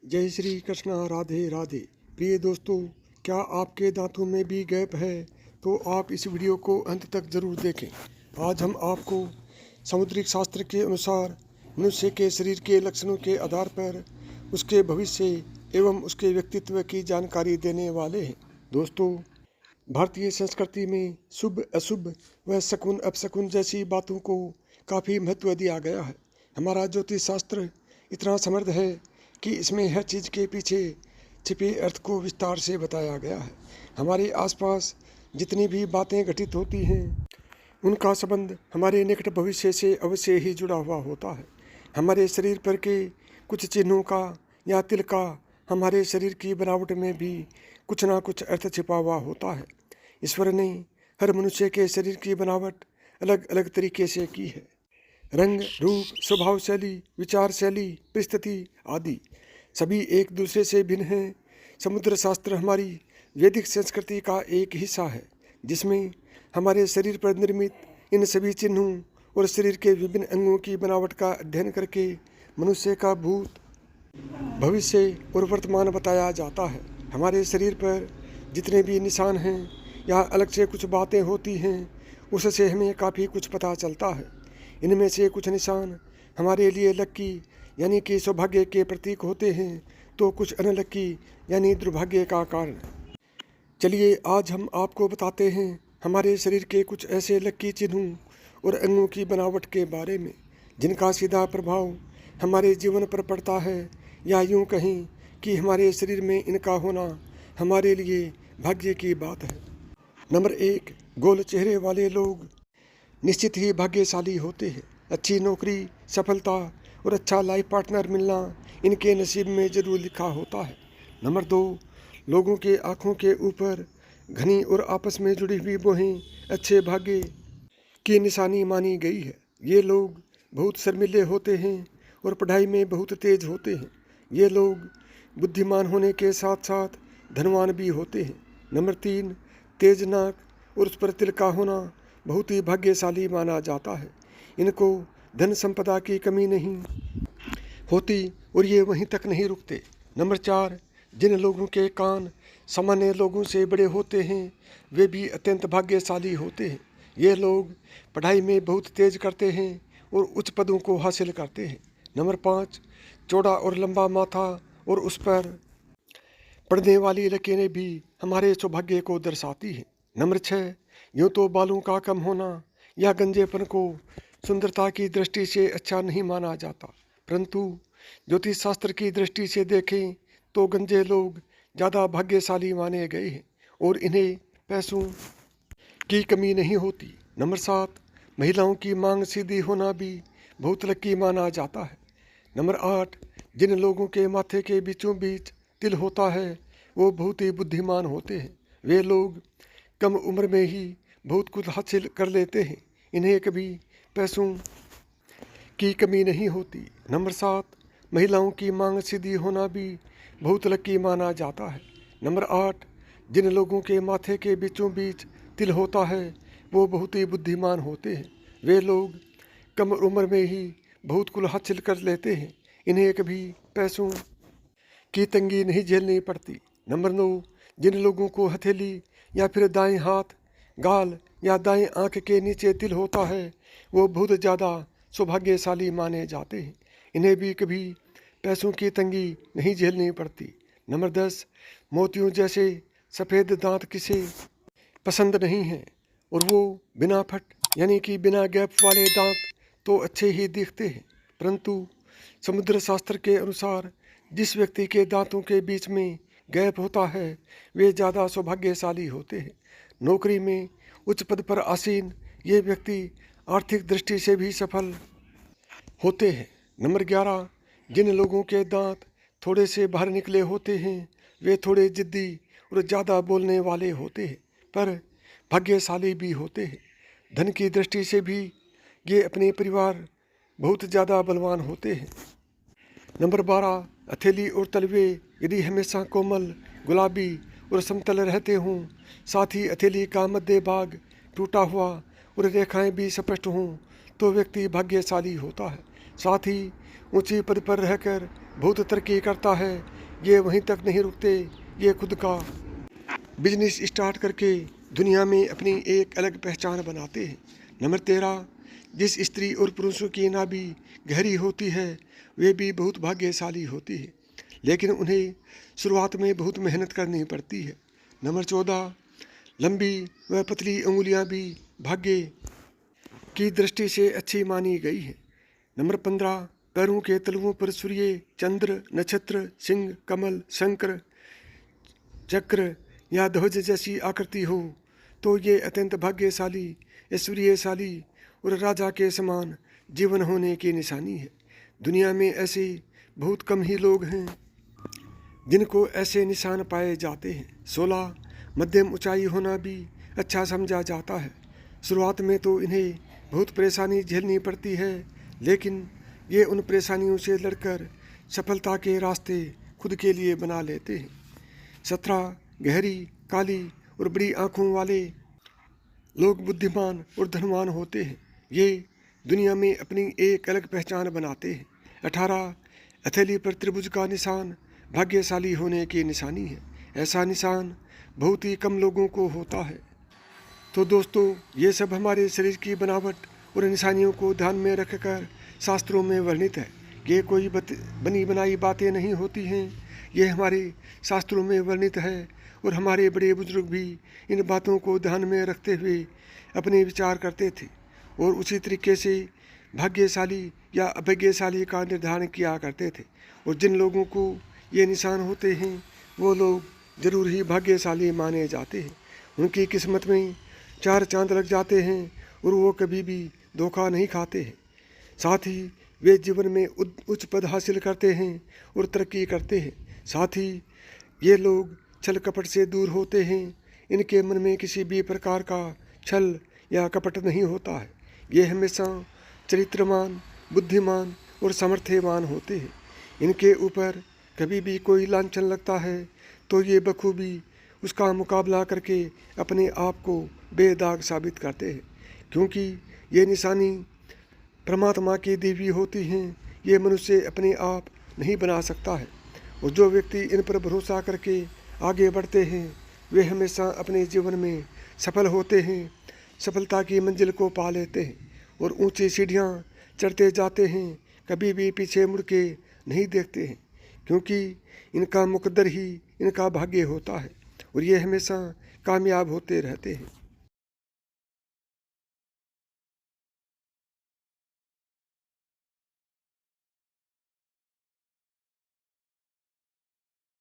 जय श्री कृष्णा, राधे राधे। प्रिय दोस्तों, क्या आपके दांतों में भी गैप है? तो आप इस वीडियो को अंत तक जरूर देखें। आज हम आपको समुद्रिक शास्त्र के अनुसार मनुष्य के शरीर के लक्षणों के आधार पर उसके भविष्य एवं उसके व्यक्तित्व की जानकारी देने वाले हैं। दोस्तों, भारतीय संस्कृति में शुभ अशुभ व शकुन अपशकुन जैसी बातों को काफ़ी महत्व दिया गया है। हमारा ज्योतिष शास्त्र इतना समृद्ध है कि इसमें हर चीज़ के पीछे छिपे अर्थ को विस्तार से बताया गया है। हमारे आसपास जितनी भी बातें घटित होती हैं उनका संबंध हमारे निकट भविष्य से अवश्य ही जुड़ा हुआ होता है। हमारे शरीर पर के कुछ चिन्हों का या तिल का हमारे शरीर की बनावट में भी कुछ ना कुछ अर्थ छिपा हुआ होता है। ईश्वर ने हर मनुष्य के शरीर की बनावट अलग अलग तरीके से की है। रंग, रूप, स्वभाव शैली, विचार शैली, परिस्थिति आदि सभी एक दूसरे से भिन्न हैं। समुद्र शास्त्र हमारी वैदिक संस्कृति का एक हिस्सा है, जिसमें हमारे शरीर पर निर्मित इन सभी चिन्हों और शरीर के विभिन्न अंगों की बनावट का अध्ययन करके मनुष्य का भूत, भविष्य और वर्तमान बताया जाता है। हमारे शरीर पर जितने भी निशान हैं या अलग से कुछ बातें होती हैं, उससे हमें काफ़ी कुछ पता चलता है। इनमें से कुछ निशान हमारे लिए लक्की यानी कि सौभाग्य के प्रतीक होते हैं, तो कुछ अनलक्की यानी दुर्भाग्य का कारण। चलिए आज हम आपको बताते हैं हमारे शरीर के कुछ ऐसे लक्की चिन्हों और अंगों की बनावट के बारे में, जिनका सीधा प्रभाव हमारे जीवन पर पड़ता है, या यूँ कहें कि हमारे शरीर में इनका होना हमारे लिए भाग्य की बात है। नंबर 1, गोल चेहरे वाले लोग निश्चित ही भाग्यशाली होते हैं। अच्छी नौकरी, सफलता और अच्छा लाइफ पार्टनर मिलना इनके नसीब में जरूर लिखा होता है। नंबर 2, लोगों के आँखों के ऊपर घनी और आपस में जुड़ी हुई बोहें अच्छे भाग्य की निशानी मानी गई है। ये लोग बहुत शर्मीले होते हैं और पढ़ाई में बहुत तेज होते हैं। ये लोग बुद्धिमान होने के साथ साथ धनवान भी होते हैं। नंबर 3, तेज नाक और उस पर तिल का होना बहुत ही भाग्यशाली माना जाता है। इनको धन संपदा की कमी नहीं होती और ये वहीं तक नहीं रुकते। नंबर 4, जिन लोगों के कान सामान्य लोगों से बड़े होते हैं वे भी अत्यंत भाग्यशाली होते हैं। ये लोग पढ़ाई में बहुत तेज करते हैं और उच्च पदों को हासिल करते हैं। नंबर 5, चौड़ा और लंबा माथा और उस पर पड़ने वाली लकीरें भी हमारे सौभाग्य को दर्शाती हैं। नंबर 6, यूँ तो बालों का कम होना या गंजेपन को सुंदरता की दृष्टि से अच्छा नहीं माना जाता, परंतु ज्योतिष शास्त्र की दृष्टि से देखें तो गंजे लोग ज़्यादा भाग्यशाली माने गए हैं और इन्हें पैसों की कमी नहीं होती। नंबर 7, महिलाओं की मांग सीधी होना भी बहुत लकी माना जाता है। नंबर 8, जिन लोगों के माथे के बीचों बीच तिल होता है वो बहुत ही बुद्धिमान होते हैं। वे लोग कम उम्र में ही बहुत कुछ हासिल कर लेते हैं। इन्हें कभी पैसों की कमी नहीं होती। नंबर 7, महिलाओं की मांग सीधी होना भी बहुत लकी माना जाता है। नंबर 8, जिन लोगों के माथे के बीचों बीच तिल होता है वो बहुत ही बुद्धिमान होते हैं। वे लोग कम उम्र में ही बहुत कुछ हासिल कर लेते हैं। इन्हें कभी पैसों की तंगी नहीं झेलनी पड़ती। नंबर 9, जिन लोगों को हथेली या फिर दाएं हाथ, गाल या दाएं आंख के नीचे तिल होता है वो बहुत ज़्यादा सौभाग्यशाली माने जाते हैं। इन्हें भी कभी पैसों की तंगी नहीं झेलनी पड़ती। नंबर 10, मोतियों जैसे सफ़ेद दांत किसे पसंद नहीं हैं और वो बिना फट यानी कि बिना गैप वाले दांत तो अच्छे ही दिखते हैं, परंतु समुद्र शास्त्र के अनुसार जिस व्यक्ति के दांतों के बीच में गैप होता है वे ज़्यादा सौभाग्यशाली होते हैं। नौकरी में उच्च पद पर आसीन ये व्यक्ति आर्थिक दृष्टि से भी सफल होते हैं। नंबर 11, जिन लोगों के दांत थोड़े से बाहर निकले होते हैं वे थोड़े जिद्दी और ज़्यादा बोलने वाले होते हैं, पर भाग्यशाली भी होते हैं। धन की दृष्टि से भी ये अपने परिवार बहुत ज़्यादा बलवान होते हैं। नंबर 12, हथेली और तलवे यदि हमेशा कोमल, गुलाबी और समतल रहते हों, साथ ही हथेली का मध्य भाग टूटा हुआ और रेखाएं भी स्पष्ट हों, तो व्यक्ति भाग्यशाली होता है। साथ ही ऊंची पद पर रहकर बहुत तरक्की करता है, ये वहीं तक नहीं रुकते, ये खुद का बिजनेस स्टार्ट करके दुनिया में अपनी एक अलग पहचान बनाते हैं। नंबर 13, जिस स्त्री और पुरुषों की नाभि गहरी होती है वे भी बहुत भाग्यशाली होती है, लेकिन उन्हें शुरुआत में बहुत मेहनत करनी पड़ती है। नंबर 14, लंबी व पतली उंगलियां भी भाग्य की दृष्टि से अच्छी मानी गई है। नंबर 15, पैरों के तलुओं पर सूर्य, चंद्र, नक्षत्र, सिंह, कमल, शंकर, चक्र या ध्वज जैसी आकृति हो तो ये अत्यंत भाग्यशाली, ऐश्वर्यशाली और राजा के समान जीवन होने की निशानी है। दुनिया में ऐसे बहुत कम ही लोग हैं जिनको ऐसे निशान पाए जाते हैं। 16, मध्यम ऊंचाई होना भी अच्छा समझा जाता है। शुरुआत में तो इन्हें बहुत परेशानी झेलनी पड़ती है, लेकिन ये उन परेशानियों से लड़कर सफलता के रास्ते खुद के लिए बना लेते हैं। 17, गहरी, काली और बड़ी आँखों वाले लोग बुद्धिमान और धनवान होते हैं। ये दुनिया में अपनी एक अलग पहचान बनाते हैं। 18, हथेली पर त्रिभुज का निशान भाग्यशाली होने की निशानी है। ऐसा निशान बहुत ही कम लोगों को होता है। तो दोस्तों, ये सब हमारे शरीर की बनावट और निशानियों को ध्यान में रखकर शास्त्रों में वर्णित है। ये कोई बनी बनाई बातें नहीं होती हैं, ये हमारे शास्त्रों में वर्णित है और हमारे बड़े बुजुर्ग भी इन बातों को ध्यान में रखते हुए अपने विचार करते थे और उसी तरीके से भाग्यशाली या अभाग्यशाली का निर्धारण किया करते थे। और जिन लोगों को ये निशान होते हैं वो लोग जरूर ही भाग्यशाली माने जाते हैं। उनकी किस्मत में 4 चांद लग जाते हैं और वो कभी भी धोखा नहीं खाते हैं। साथ ही वे जीवन में उच्च पद हासिल करते हैं और तरक्की करते हैं। साथ ही ये लोग छल कपट से दूर होते हैं। इनके मन में किसी भी प्रकार का छल या कपट नहीं होता है। ये हमेशा चरित्रवान, बुद्धिमान और सामर्थ्यवान होते हैं। इनके ऊपर कभी भी कोई लांछन लगता है तो ये बखूबी उसका मुकाबला करके अपने आप को बेदाग साबित करते हैं, क्योंकि ये निशानी परमात्मा की दी हुई होती हैं। ये मनुष्य अपने आप नहीं बना सकता है और जो व्यक्ति इन पर भरोसा करके आगे बढ़ते हैं वे हमेशा अपने जीवन में सफल होते हैं, सफलता की मंजिल को पा लेते हैं और ऊंची सीढ़ियां चढ़ते जाते हैं। कभी भी पीछे मुड़ के नहीं देखते हैं, क्योंकि इनका मुकद्दर ही इनका भाग्य होता है और ये हमेशा कामयाब होते रहते हैं।